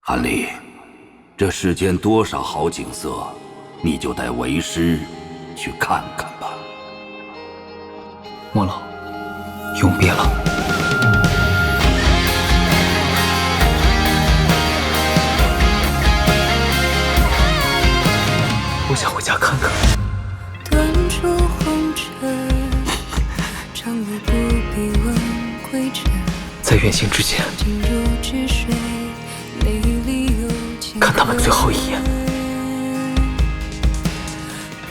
韩立，这世间多少好景色，你就带为师去看看吧。莫老，永别了。我想回家看看。断出红尘，长路不必问归程。在远行之前，看他们最后一眼。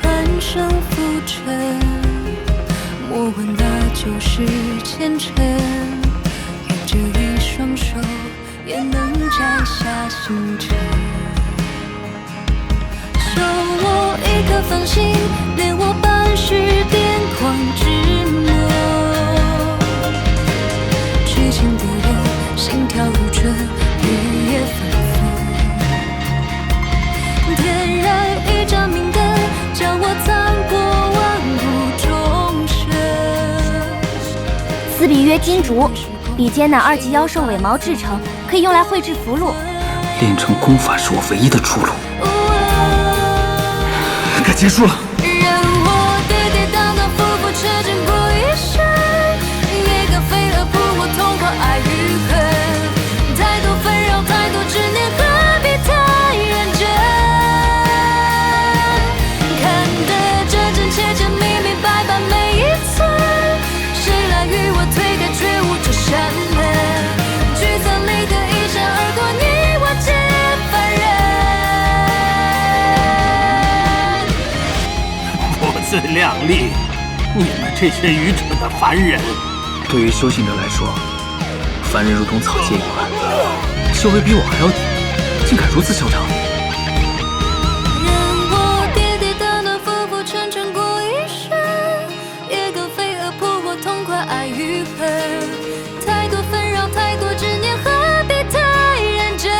半生浮沉，莫问那旧是前尘。愿这一双手也能摘下星辰。收我一颗芳心，恋我半世癫狂之魔。痴情的人，心跳如春，日夜纷纷。点燃一盏明灯，将我藏过万古众生。此笔曰金竹，笔尖乃2级妖兽尾毛制成，可以用来绘制符箓。练成功法是我唯一的出路。该结束了。任我跌跌宕宕，浮浮沉沉过一生，也可飞蛾扑火，痛快爱与恨。太多纷扰，太多执念，何必太认真？看得真真切切，明明白白每一寸，谁来与我推开觉悟这扇门？聚散离合，一闪而过，你我皆凡人。自量力！你们这些愚蠢的凡人。对于修行者来说，凡人如同草芥一般，修为比我还要低，竟敢如此嚣张！任我跌跌宕宕，浮浮沉沉过一生，也可飞蛾扑火，痛快爱与恨。太多纷扰，太多执念，何必太认真？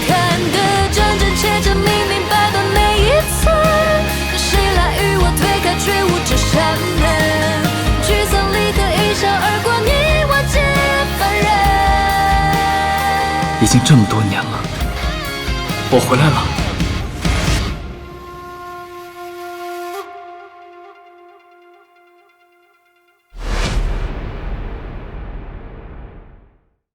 看得真真切切，明明白白每一寸。觉悟这扇门，聚散离合，一笑而过，你我皆凡人。已经这么多年了，我回来了。